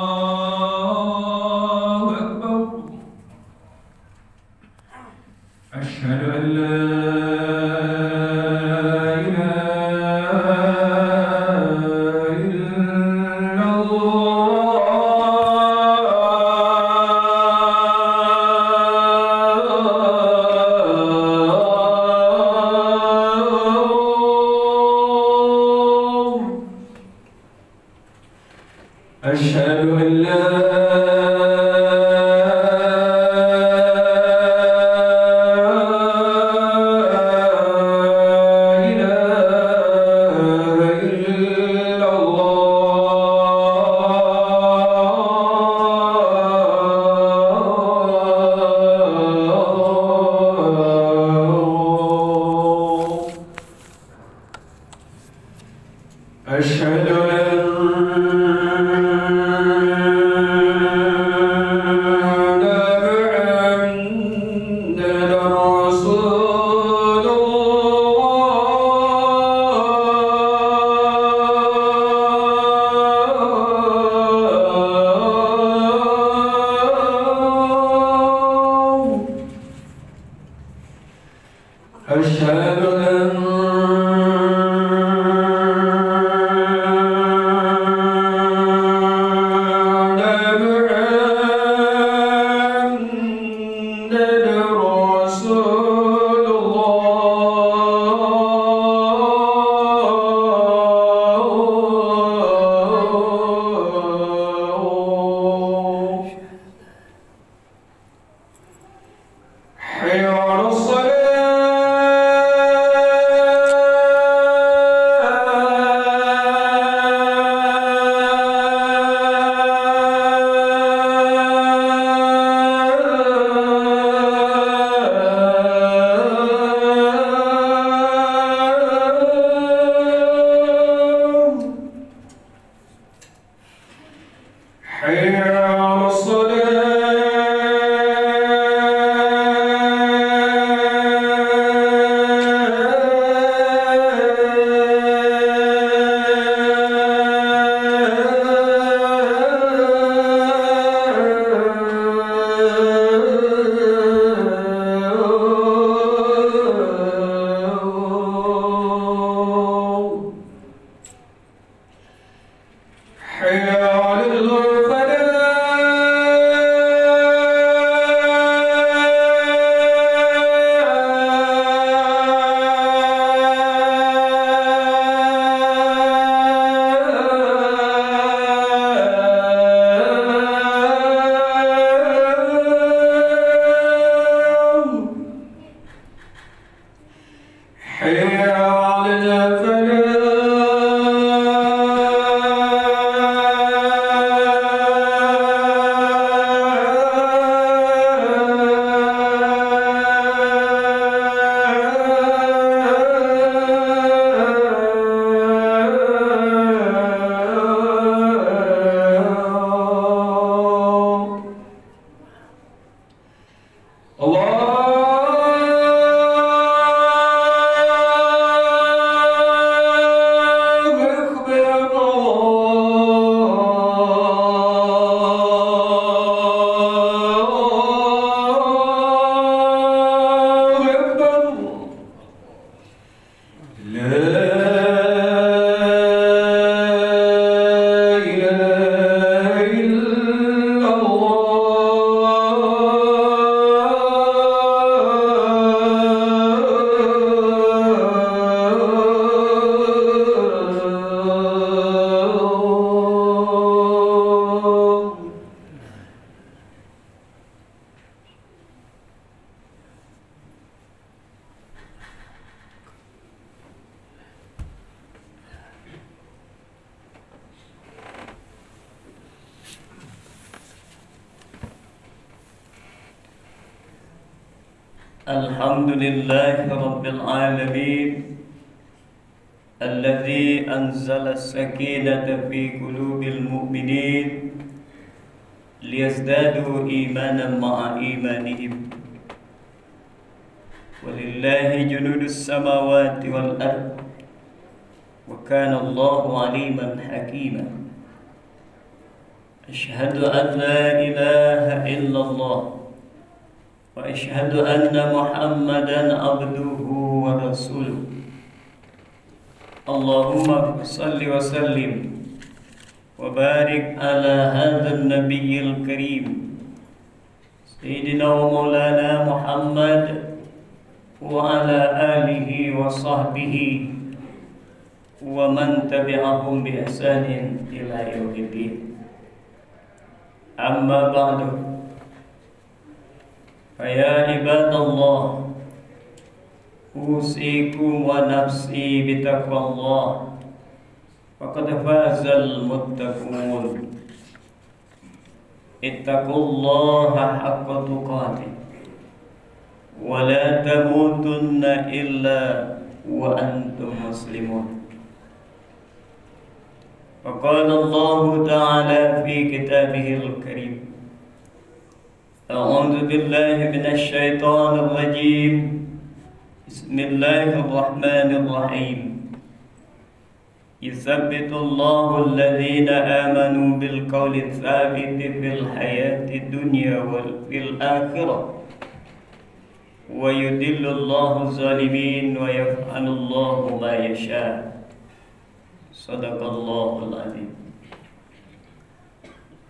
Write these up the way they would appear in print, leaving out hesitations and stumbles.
الله أكبر. أشهد أن لا إله إلا الله. أشهد أن لا إله إلا الله. أشهد أن محمدًا رسول الله. أشهد حي على الصلاة. حي على الصلاة. حي على الفلاح. حي على الفلاح. الله أكبر. الله أكبر. لا إله إلا الله. الحمد لله رب العالمين الذي أنزل السكينة في قلوب المؤمنين ليزدادوا إيمانا مع إيمانهم ولله جنود السماوات والأرض وكان الله عليما حكيما. أشهد أن لا إله إلا الله وأشهد أن محمدا عبده ورسوله اللهم صل وسلم وبارك على هذا النبي الكريم سيدنا ومولانا محمد وعلى آله وصحبه ومن تبعهم بإحسان إلى يوم الدين. أما بعد فيا عباد الله أوصيكم ونفسي بتقوى الله فقد فاز المتقون. اتقوا الله حق تقاته ولا تموتن إلا وأنتم مسلمون. وقال الله تعالى في كتابه الكريم أعوذ بالله من الشيطان الرجيم بسم الله الرحمن الرحيم يثبت الله الذين آمنوا بالقول الثابت في الحياة الدنيا وفي الآخرة ويذل الله الظالمين ويفعل الله ما يشاء. Sadaqallahul azim.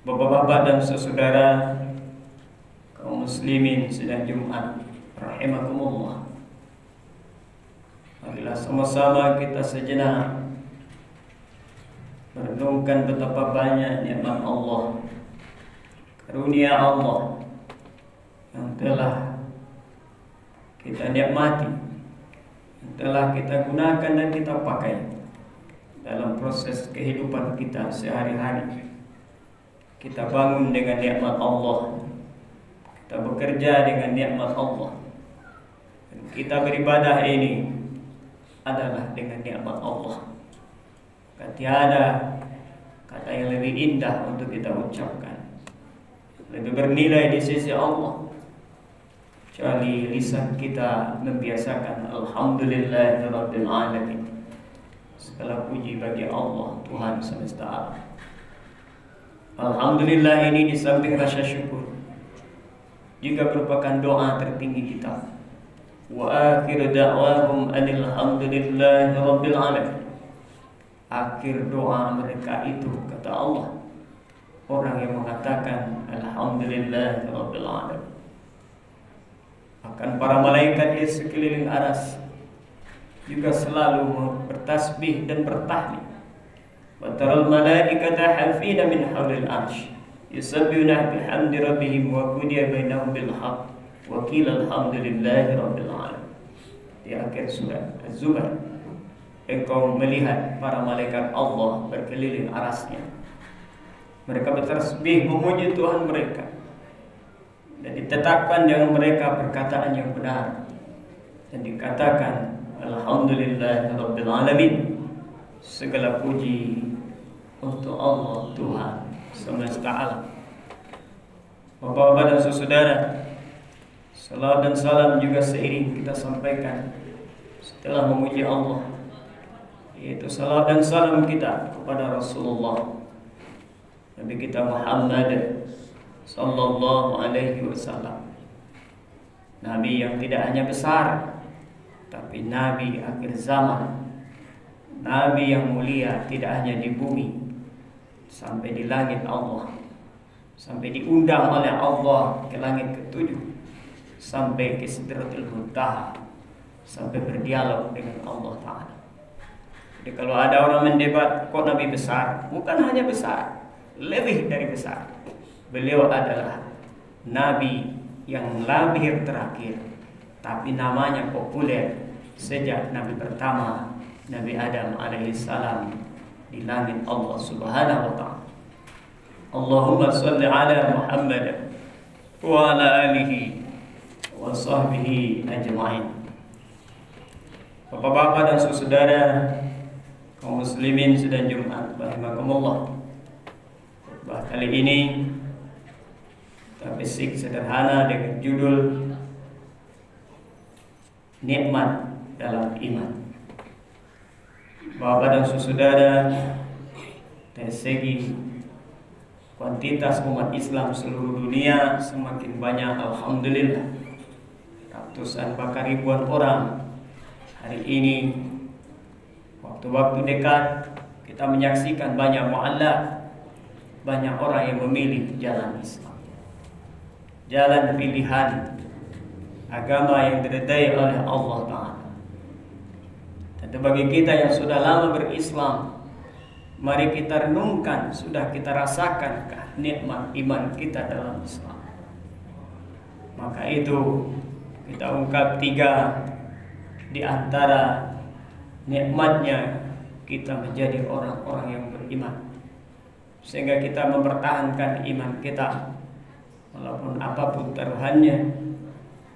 Bapak-bapak dan saudara kaum muslimin sidang Jumat rahimakumullah. Marilah sama-sama kita sejenak merenungkan betapa banyak nikmat Allah, karunia Allah yang telah kita nikmati, yang telah kita gunakan dan kita pakai dalam proses kehidupan kita sehari-hari. Kita bangun dengan nikmat Allah, kita bekerja dengan nikmat Allah, dan kita beribadah ini adalah dengan nikmat Allah. Tiada kata yang lebih indah untuk kita ucapkan, lebih bernilai di sisi Allah, kecuali lisan kita membiasakan Alhamdulillahirabbil alamin. Segala puji bagi Allah Tuhan semesta alam. Alhamdulillah ini di samping rasa syukur juga merupakan doa tertinggi kita. Wa akhir da'wahum alhamdulillahi rabbil alamin. Akhir doa mereka itu, kata Allah, orang yang mengatakan alhamdulillahi rabbil alamin. Akan para malaikat di sekeliling aras juga selalu bertasbih dan bertahlil. Wa taral malaikata hafina min haulil arsy yusabbihuna bihamdi rabbihim wa qudiya bainahum bil haqq wa qila alhamdulillahi rabbil alamin. Di akhir surat Az-Zumar, engkau melihat para malaikat Allah berkeliling arasnya. Mereka bertasbih memuji Tuhan mereka, dan ditetapkan dengan mereka perkataan yang benar, dan dikatakan Alhamdulillahirabbil alamin. Segala puji untuk Allah Tuhan semesta alam. Bapak-bapak dan saudara, salam dan salam juga seiring kita sampaikan setelah memuji Allah, yaitu salam dan salam kita kepada Rasulullah Nabi kita Muhammad sallallahu alaihi wasallam. Nabi yang tidak hanya besar, tapi Nabi akhir zaman, Nabi yang mulia tidak hanya di bumi, sampai di langit Allah, sampai diundang oleh Allah ke langit ketujuh, sampai ke Sidratul Muntaha, sampai berdialog dengan Allah Ta'ala. Jadi kalau ada orang mendebat kok Nabi besar, bukan hanya besar, lebih dari besar. Beliau adalah Nabi yang lahir terakhir, tapi namanya populer sejak Nabi pertama, Nabi Adam alaihissalam, di langit Allah subhanahu wa ta'ala. Allahumma salli ala Muhammad wa ala alihi wa sahbihi ajma'in. Bapak-bapak dan saudara kaum muslimin sedang Jumat rahimakumullah. Khutbah kali ini kita basic sederhana dengan judul nikmat dalam iman. Bapak dan saudara, dari segi kuantitas umat Islam seluruh dunia semakin banyak, alhamdulillah. Ratusan bahkan ribuan orang hari ini, waktu-waktu dekat kita menyaksikan banyak mu'allaf, banyak orang yang memilih jalan Islam, jalan pilihan agama yang diridai oleh Allah Ta'ala. Dan bagi kita yang sudah lama berislam, mari kita renungkan, sudah kita rasakan nikmat iman kita dalam Islam. Maka itu kita ungkap 3 di antara nikmatnya kita menjadi orang-orang yang beriman, sehingga kita mempertahankan iman kita walaupun apapun taruhannya.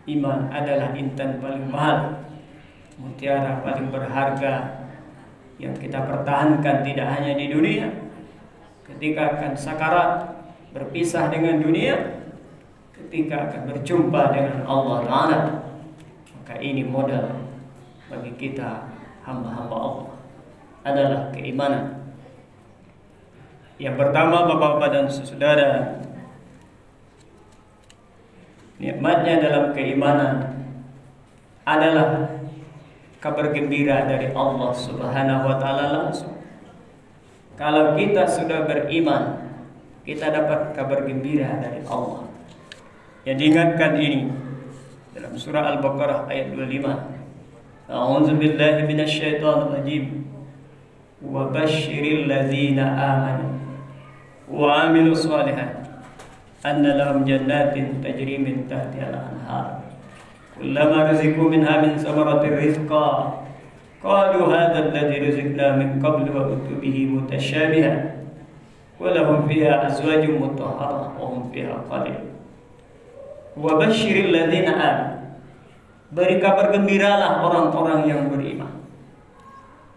Iman adalah intan paling mahal, mutiara paling berharga yang kita pertahankan tidak hanya di dunia, ketika akan sakarat berpisah dengan dunia, ketika akan berjumpa dengan Allah Ta'ala. Maka ini modal bagi kita hamba-hamba Allah adalah keimanan. Yang pertama, Bapak-bapak dan saudara, nikmatnya dalam keimanan adalah kabar gembira dari Allah Subhanahu wa Ta'ala langsung. Kalau kita sudah beriman, kita dapat kabar gembira dari Allah. Yang diingatkan ini dalam surah Al-Baqarah ayat 25. A'udzu billahi minasyaitonir rajim. Wa basyiril ladzina amanu wa 'amilus shalihat anna lahum jannatin tajri min tahtiha al-anhar kullama rizqu minha min samaratir rizqa qalu hadha alladhi rizqna min qablu wa utu bihi mutasyabihan wa lahum fiha azwajun mutahharah wa hum fiha khalidun. Wa basyiril ladzina amanu, beri kabar gembiralah orang-orang yang beriman.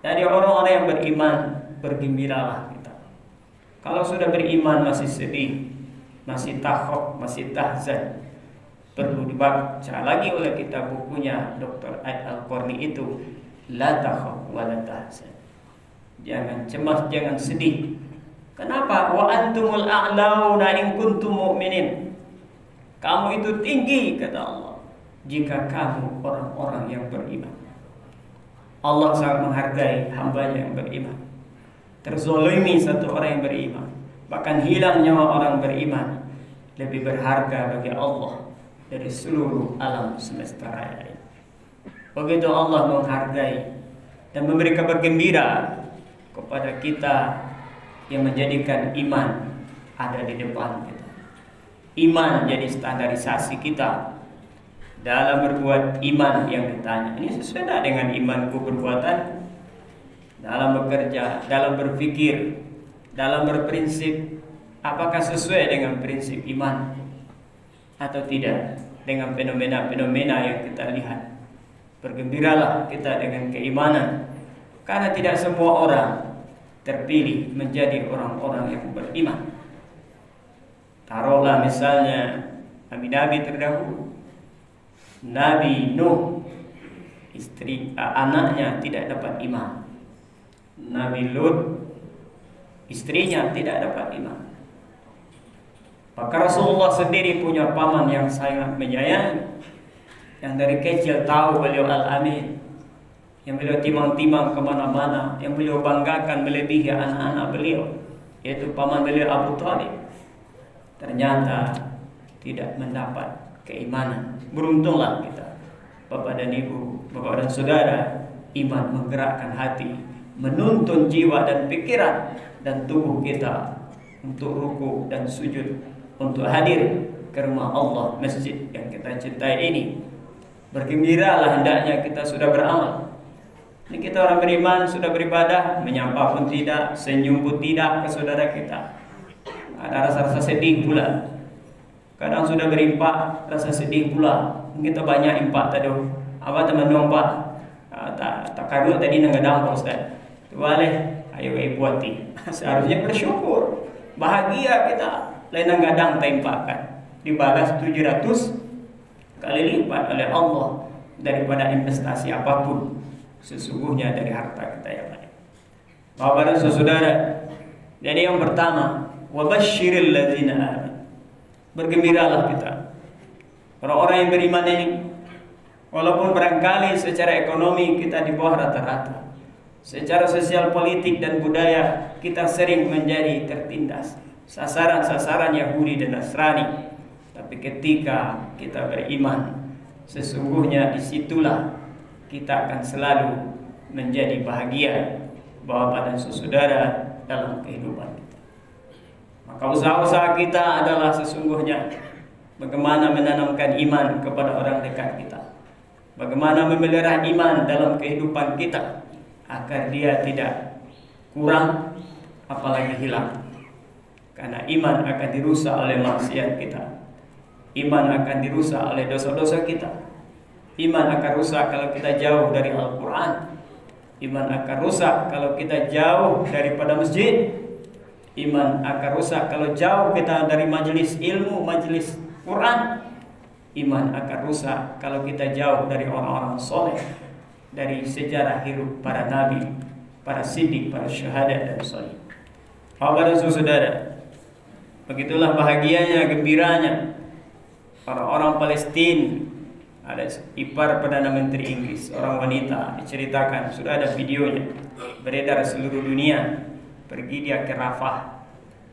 Dari orang-orang yang beriman, bergembiralah kita. Kalau sudah beriman masih sedih, masih takhok, masih tahzan, perlu dibaca lagi oleh kita bukunya Dr. Aid Al-Qarni itu, La takhok wa la tahzan. Jangan cemas, jangan sedih. Kenapa? Wa antumul a'launa in kuntum mu'minin. Kamu itu tinggi, kata Allah, jika kamu orang-orang yang beriman. Allah sangat menghargai hambanya yang beriman. Terzolimi satu orang yang beriman, bahkan hilang nyawa orang beriman, lebih berharga bagi Allah dari seluruh alam semesta raya ini. Begitu Allah menghargai dan memberi kabar gembira kepada kita yang menjadikan iman ada di depan kita. Iman jadi standarisasi kita dalam berbuat. Iman yang ditanya, ini sesuai tak dengan imanku perbuatan? Dalam bekerja, dalam berpikir, dalam berprinsip, apakah sesuai dengan prinsip iman atau tidak dengan fenomena-fenomena yang kita lihat? Bergembiralah kita dengan keimanan, karena tidak semua orang terpilih menjadi orang-orang yang beriman. Taruhlah misalnya nabi-nabi terdahulu, Nabi Nuh, anaknya tidak dapat iman. Nabi Lut, istrinya tidak dapat iman. Maka Rasulullah sendiri punya paman yang sangat menyayangi, yang dari kecil tahu beliau Al-Amin, yang beliau timang-timang kemana-mana, yang beliau banggakan melebihi anak-anak beliau, yaitu paman beliau Abu Thalib. Ternyata tidak mendapat keimanan. Beruntunglah kita, Bapak dan Ibu, Bapak dan Saudara, iman menggerakkan hati, menuntun jiwa dan pikiran dan tubuh kita untuk ruku dan sujud, untuk hadir ke rumah Allah, masjid yang kita cintai ini. Bergembiralah hendaknya kita sudah beramal. Ini kita orang beriman, sudah beribadah, menyapa pun tidak, senyum pun tidak ke saudara kita. Ada rasa-rasa sedih pula. Kadang sudah berimpak, rasa sedih pula. Kita banyak impak tadi. Apa teman dong Pak? Tak kadut tadi nanggadang Pak Ustaz. Boleh, ayo buati. Seharusnya bersyukur, bahagia kita. Lain nanggadang taimpakan, dibalas 700 kali lipat oleh Allah daripada investasi apapun sesungguhnya dari harta kita yang lain. Bapak dan saudara, jadi yang pertama, wa basyiril ladzina amanu. Bergembiralah kita. Orang-orang yang beriman ini, walaupun barangkali secara ekonomi kita di bawah rata-rata, secara sosial, politik dan budaya kita sering menjadi tertindas sasaran-sasaran Yahudi dan Nasrani. Tapi ketika kita beriman, sesungguhnya disitulah kita akan selalu menjadi bahagia bapak dan saudara dalam kehidupan kita. Maka usaha-usaha kita adalah sesungguhnya bagaimana menanamkan iman kepada orang dekat kita, bagaimana memelihara iman dalam kehidupan kita agar dia tidak kurang apalagi hilang. Karena iman akan dirusak oleh maksiat kita, iman akan dirusak oleh dosa-dosa kita, iman akan rusak kalau kita jauh dari Al-Quran, iman akan rusak kalau kita jauh daripada masjid, iman akan rusak kalau jauh kita dari majelis ilmu, majelis Quran, iman akan rusak kalau kita jauh dari orang-orang soleh, dari sejarah hidup para nabi, para siddiq, para syuhada dan soleh. Bapak dan saudara, begitulah bahagianya, gembiranya orang-orang Palestina. Ada ipar Perdana Menteri Inggris, orang wanita, diceritakan, sudah ada videonya beredar seluruh dunia. Pergi dia ke Rafah,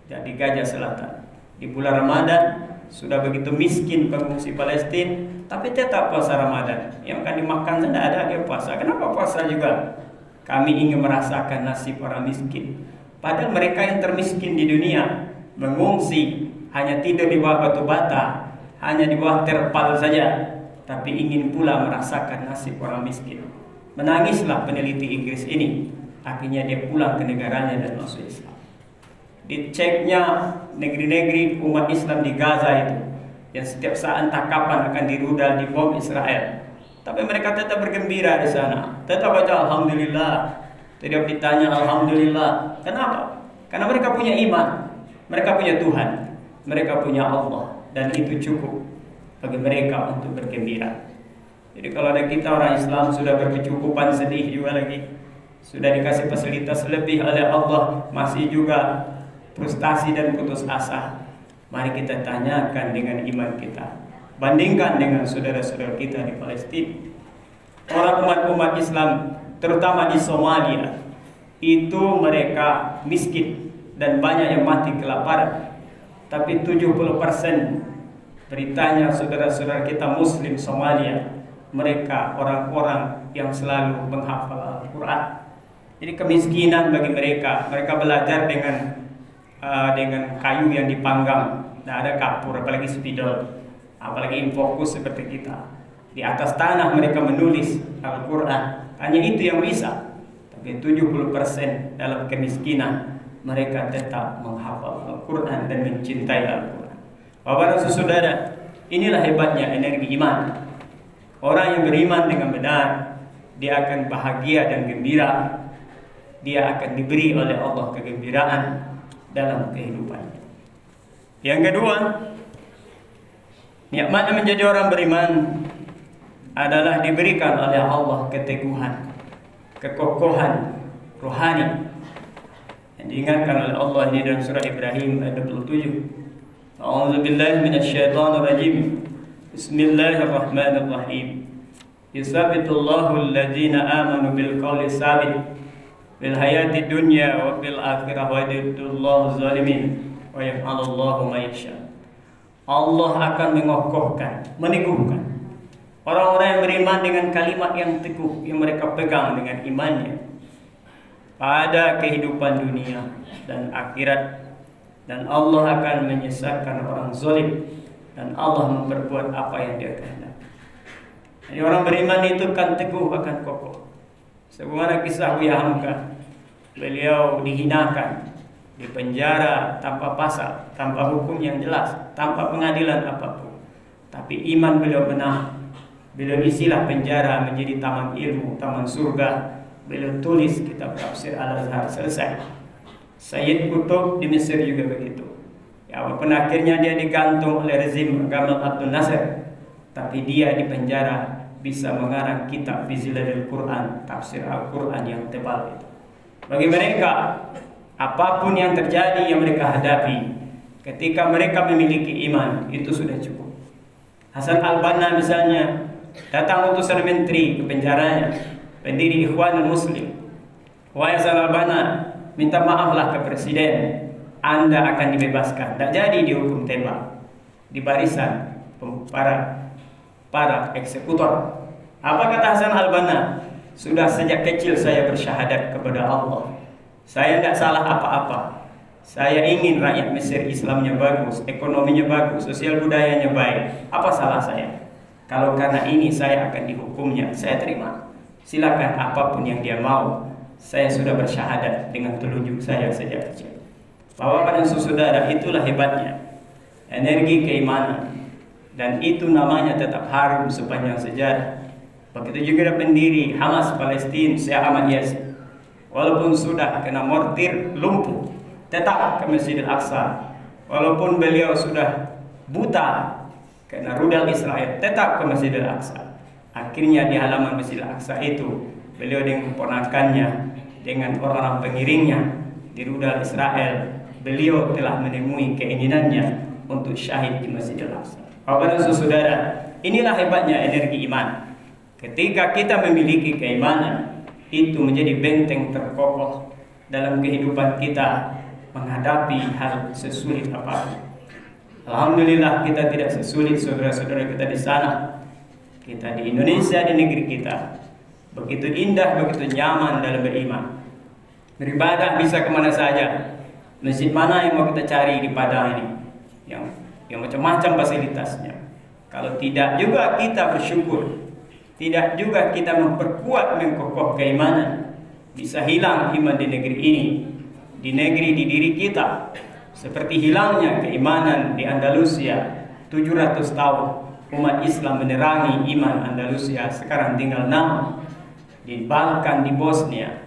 jadi Gaza Selatan, di bulan Ramadan. Sudah begitu miskin pengungsi Palestina, tapi tetap puasa Ramadan. Yang kan dimakan tidak ada, dia puasa. Kenapa puasa juga? Kami ingin merasakan nasib orang miskin. Padahal mereka yang termiskin di dunia mengungsi, hanya tidur di bawah batu bata, hanya di bawah terpal saja, tapi ingin pula merasakan nasib orang miskin. Menangislah peneliti Inggris ini. Akhirnya dia pulang ke negaranya dan masuk Islam. Diceknya negeri-negeri umat Islam di Gaza itu, yang setiap saat entah kapan akan dirudal di bom Israel, tapi mereka tetap bergembira di sana, tetap baca Alhamdulillah, tidak ditanya Alhamdulillah. Kenapa? Karena mereka punya iman, mereka punya Tuhan, mereka punya Allah, dan itu cukup bagi mereka untuk bergembira. Jadi kalau ada kita orang Islam sudah berkecukupan, sedih juga lagi, sudah dikasih fasilitas lebih oleh Allah, masih juga frustasi dan putus asa. Mari kita tanyakan dengan iman kita, bandingkan dengan saudara-saudara kita di Palestina. Orang umat Islam terutama di Somalia itu mereka miskin dan banyak yang mati kelaparan. Tapi 70% beritanya saudara-saudara kita Muslim Somalia, mereka orang-orang yang selalu menghafal Al-Quran. Jadi kemiskinan bagi mereka, mereka belajar dengan kayu yang dipanggang, tidak ada kapur, apalagi spidol, apalagi infokus seperti kita. Di atas tanah mereka menulis Al-Quran, hanya itu yang bisa. Tapi 70% dalam kemiskinan, mereka tetap menghafal Al-Quran dan mencintai Al-Quran. Bapak dan saudara, inilah hebatnya energi iman. Orang yang beriman dengan benar, dia akan bahagia dan gembira. Dia akan diberi oleh Allah kegembiraan dalam kehidupannya. Yang kedua, nikmat menjadi orang beriman adalah diberikan oleh Allah keteguhan, kekokohan rohani. Yang diingatkan oleh Allah ini dalam surah Ibrahim ayat 27. A'udzubillahi minasyaitonirrajim. Bismillahirrahmanirrahim. Yusabbitullahu alladzina amanu bil qawli tsabit fil hayati dunya wa fil akhirah wa yudhillahu zalimin wa yaf'alullahu ma yasha. Allah akan mengokohkan, meneguhkan orang-orang yang beriman dengan kalimat yang teguh yang mereka pegang dengan imannya pada kehidupan dunia dan akhirat, dan Allah akan menyesatkan orang zalim, dan Allah memperbuat apa yang Dia kehendaki. Jadi orang beriman itu kan teguh, akan kokoh. Sebagaimana kisah Buya Hamka, beliau dihinakan, dipenjara tanpa pasal, tanpa hukum yang jelas, tanpa pengadilan apapun. Tapi iman beliau benar. Beliau isilah penjara menjadi taman ilmu, taman surga. Beliau tulis kitab tafsir Al-Azhar, selesai. Sayyid Qutb di Mesir juga begitu. Ya, walaupun akhirnya dia digantung oleh rezim Gamal Abdul Nasser, tapi dia di penjara bisa mengarang kitab Fiziladil Quran, tafsir Al-Quran yang tebal itu. Bagi mereka Apapun yang terjadi yang mereka hadapi, ketika mereka memiliki iman, itu sudah cukup. Hasan al-Banna misalnya, datang utusan menteri ke penjaranya, pendiri Ikhwanul Muslim. Wahai Hasan al-Banna, minta maaflah ke presiden, Anda akan dibebaskan. Tidak jadi dihukum tembak di barisan para eksekutor. Apa kata Hasan al-Banna? Sudah sejak kecil saya bersyahadat kepada Allah. Saya tidak salah apa-apa. Saya ingin rakyat Mesir Islamnya bagus, ekonominya bagus, sosial budayanya baik. Apa salah saya? Kalau karena ini saya akan dihukumnya, saya terima. Silakan apapun yang dia mau. Saya sudah bersyahadat dengan telunjuk saya sejak kecil. Bapak dan saudara, itulah hebatnya energi keimanan, dan itu namanya tetap harum sepanjang sejarah. Begitu juga pendiri Hamas Palestina, Syekh Ahmad Yassin, walaupun sudah kena mortir lumpuh, tetap ke Masjidil Aqsa. Walaupun beliau sudah buta kena rudal Israel, tetap ke Masjidil Aqsa. Akhirnya di halaman Masjidil Aqsa itu, beliau dengan keponakannya, dengan orang-orang pengiringnya di rudal Israel, beliau telah menemui keinginannya untuk syahid di Masjidil Aqsa. Bapak dan saudara, inilah hebatnya energi iman. Ketika kita memiliki keimanan, itu menjadi benteng terkokoh dalam kehidupan kita menghadapi hal sesulit apapun. Alhamdulillah kita tidak sesulit saudara-saudara kita di sana. Kita di Indonesia, di negeri kita, begitu indah, begitu nyaman dalam beriman. Beribadah bisa kemana saja. Masjid mana yang mau kita cari di Padang ini? Yang macam-macam fasilitasnya. Kalau tidak juga kita bersyukur. Tidak juga kita memperkuat, mengkokoh keimanan, bisa hilang iman di negeri ini, di negeri, di diri kita. Seperti hilangnya keimanan di Andalusia 700 tahun umat Islam menerangi iman Andalusia, sekarang tinggal 6. Di Balkan, di Bosnia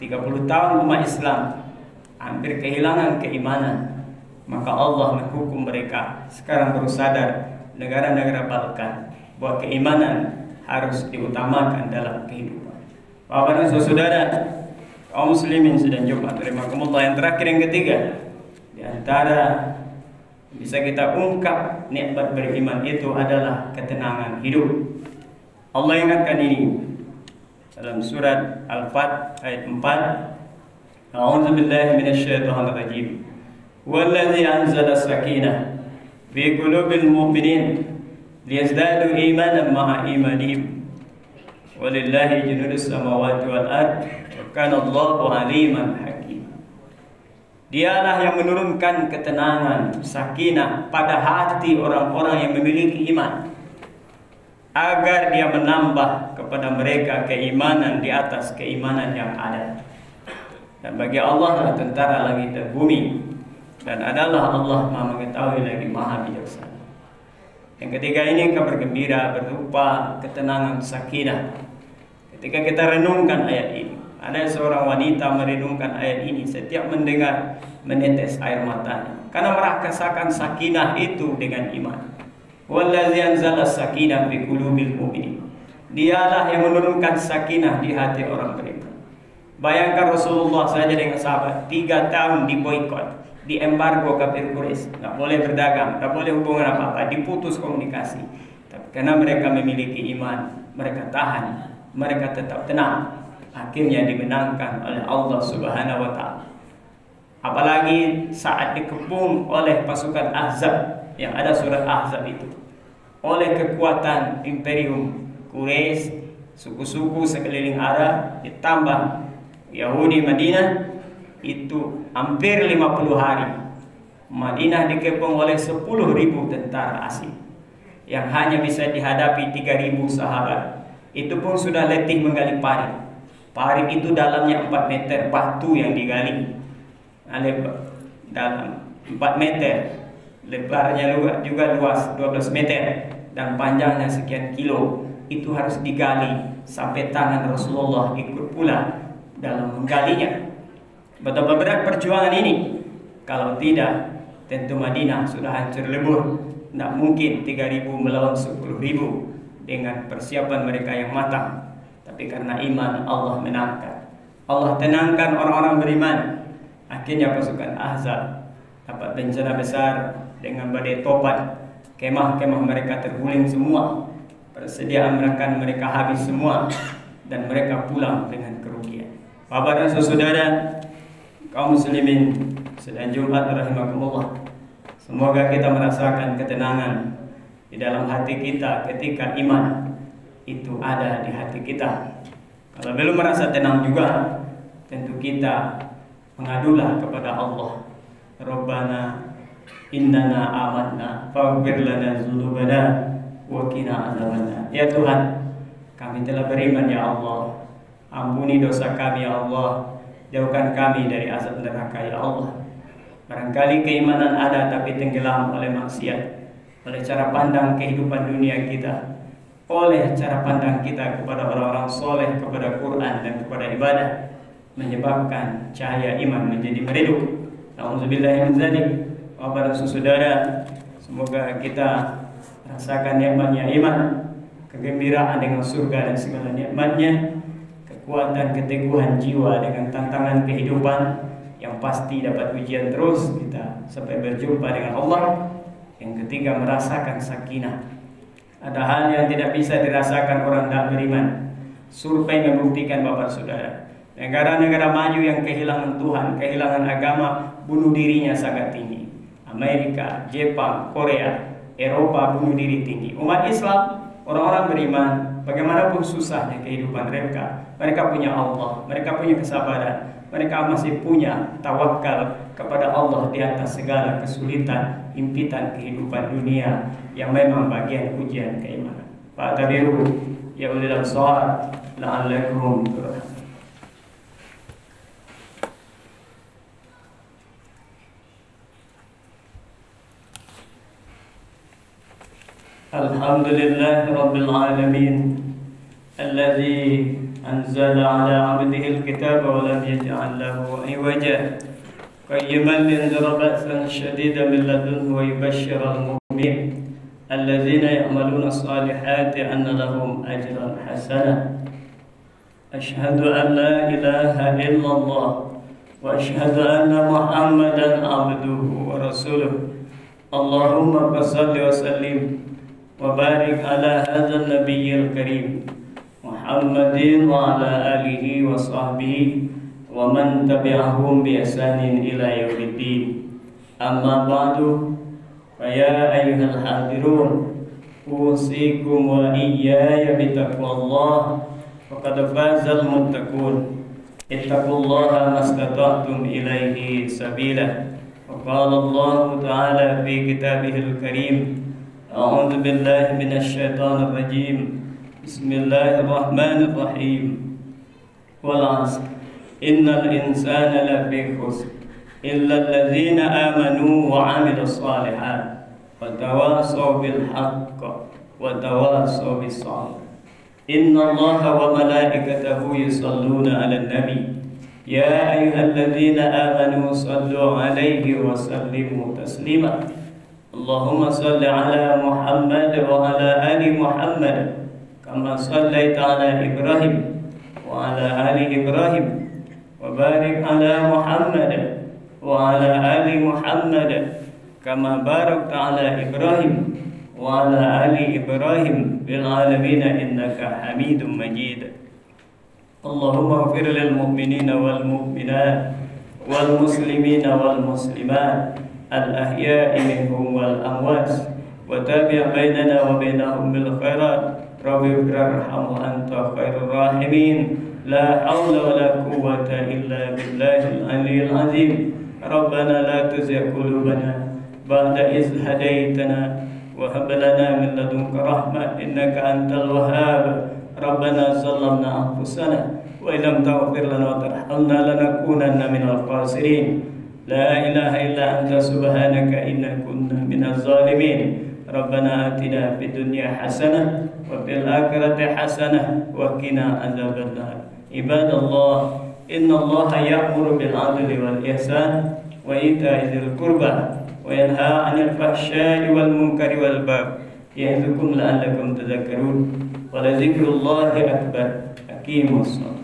30 tahun umat Islam hampir kehilangan keimanan. Maka Allah menghukum mereka. Sekarang baru sadar negara-negara Balkan bahwa keimanan harus diutamakan dalam kehidupan. Bapak dan saudara, kaum muslimin sedang Jumat, rahimakumullah. Yang terakhir, yang ketiga, di antara bisa kita ungkap nikmat beriman itu adalah ketenangan hidup. Allah ingatkan ini dalam surat Al-Fat ayat 4. A'udzubillahi minasyaitonir rajim. Wallazi anzala sakinah fi qulubil mu'minin liyazdadu imanan ma'a imanihim walillahi junudus samawati wal ard wa kana Allahu aliman hakim. Dialah yang menurunkan ketenangan, sakinah pada hati orang-orang yang memiliki iman, agar dia menambah kepada mereka keimanan di atas keimanan yang ada. Dan bagi Allah lah tentara langit dan bumi, dan adalah Allah Maha mengetahui lagi Maha bijaksana. Yang ketiga ini kabar gembira berupa ketenangan, sakinah. Ketika kita renungkan ayat ini, ada seorang wanita merenungkan ayat ini, setiap mendengar menetes air matanya karena merasakan sakinah itu dengan iman. Wallazi anzala sakinah fi qulubil mu'minin. Dialah yang menurunkan sakinah di hati orang beriman. Bayangkan Rasulullah saja dengan sahabat 3 tahun diboikot, di embargo kafir Quraisy, tidak boleh berdagang, tidak boleh hubungan apa-apa, diputus komunikasi. Tapi karena mereka memiliki iman, mereka tahan, mereka tetap tenang. Akhirnya dimenangkan oleh Allah Subhanahu wa Ta'ala. Apalagi saat dikepung oleh pasukan Ahzab, yang ada surat Ahzab itu, oleh kekuatan imperium Quraisy, suku-suku sekeliling Arab, ditambah Yahudi Madinah, itu hampir 50 hari Madinah dikepung oleh 10.000 tentara asing yang hanya bisa dihadapi 3.000 sahabat. Itu pun sudah letih menggali parit. Parit itu dalamnya 4 meter, batu yang digali dalam 4 meter, lebarnya juga luas 12 meter, dan panjangnya sekian kilo. Itu harus digali sampai tangan Rasulullah ikut pula dalam menggalinya. Betapa berat perjuangan ini. Kalau tidak, tentu Madinah sudah hancur lebur. Tidak mungkin 3.000 melawan 10.000 dengan persiapan mereka yang matang. Tapi karena iman, Allah menangkan. Allah tenangkan orang-orang beriman. Akhirnya pasukan Ahzab dapat bencana besar dengan badai topan. Kemah-kemah mereka terguling semua, persediaan mereka habis semua, dan mereka pulang dengan kerugian. Bapak dan saudara, kaum muslimin sedang Jumat rahimakumullah, semoga kita merasakan ketenangan di dalam hati kita ketika iman itu ada di hati kita. Kalau belum merasa tenang juga, tentu kita mengadulah kepada Allah. Rabbana innana amanna faghfir lana dzunubana wa qina adzabannar. Ya Tuhan, kami telah beriman ya Allah. Ampuni dosa kami ya Allah. Jauhkan kami dari azab neraka ya Allah. Barangkali keimanan ada tapi tenggelam oleh maksiat, oleh cara pandang kehidupan dunia kita, oleh cara pandang kita kepada orang-orang soleh, kepada Quran dan kepada ibadah, menyebabkan cahaya iman menjadi meredup. Nauzubillahi min dzalik. Bapak dan saudara, semoga kita rasakan nikmatnya iman, kegembiraan dengan surga dan segala nikmatnya, kekuatan keteguhan jiwa dengan tantangan kehidupan yang pasti dapat ujian terus kita sampai berjumpa dengan Allah. Yang ketiga, merasakan sakinah. Ada hal yang tidak bisa dirasakan orang tak beriman. Survei membuktikan Bapak saudara, negara-negara maju yang kehilangan Tuhan, kehilangan agama, bunuh dirinya sangat tinggi. Amerika, Jepang, Korea, Eropa bunuh diri tinggi. Umat Islam, orang-orang beriman, bagaimanapun susahnya kehidupan mereka, mereka punya Allah, mereka punya kesabaran, mereka masih punya tawakal kepada Allah di atas segala kesulitan, impitan kehidupan dunia yang memang bagian ujian keimanan. Fa'tabiru ya ulil absar la'allakum turhamun. Alhamdulillah Rabbil Alamin Alladhi anzala ala abdihi al-kitab wa lam yaj'al lahu iwaja qayyiman linzira ba'san shadidan min ladunhu wa yubashshira al-mu'minin alladhina ya'maluna as-salihati anna lahum ajran hasana. Ashhadu an la ilaha illallah wa ashhadu anna Muhammadan abduhu wa rasuluh. Allahumma salli wa sallim وبارك على هذا النبي الكريم محمد وعلى آله وصحبه ومن تبعهم بإحسان إلى يوم الدين. أما بعد فيا أيها الحاضرون أوصيكم وإياي بتقوى الله فقد فاز المتقون. اتقوا الله ما استطعتم إليه سبيلا. وقال الله تعالى في كتابه الكريم أعوذ بالله من الشيطان الرجيم بسم الله الرحمن الرحيم والعصر إن الإنسان لفي خسر إلا الذين آمنوا وعملوا الصالحات وتواصوا بالحق وتواصوا بالصبر. إن الله وملائكته يصلون على النبي يا أيها الذين آمنوا صلوا عليه وسلموا تسليما. اللهم صل على محمد وعلى آل محمد كما صليت على إبراهيم وعلى آل إبراهيم وبارك على محمد وعلى آل محمد كما باركت على إبراهيم وعلى آل إبراهيم بالعالمين إنك حميد مجيد. اللهم اغفر للمؤمنين والمؤمنات والمسلمين والمسلمات الأحياء منهم والأموات وتابع بيننا وبينهم بالخيرات. رب اغفر ارحم أنت خير الراحمين. لا حول ولا قوة إلا بالله العلي العظيم. ربنا لا تزغ قلوبنا بعد إذ هديتنا وهب لنا من لدنك رحمة إنك أنت الوهاب. ربنا ظلمنا أنفسنا وإن لم تغفر لنا وترحمنا لنكونن من الخاسرين. لا إله إلا أنت سبحانك إنا كنا من الظالمين. ربنا آتنا في الدنيا حسنة وفي الآخرة حسنة وقنا عذاب النار. عباد الله إن الله يأمر بالعدل والإحسان وإيتاء ذي القربى وينهى عن الفحشاء والمنكر والبغي يعظكم لعلكم تذكرون. ولذكر الله أكبر. أقيموا الصلاة.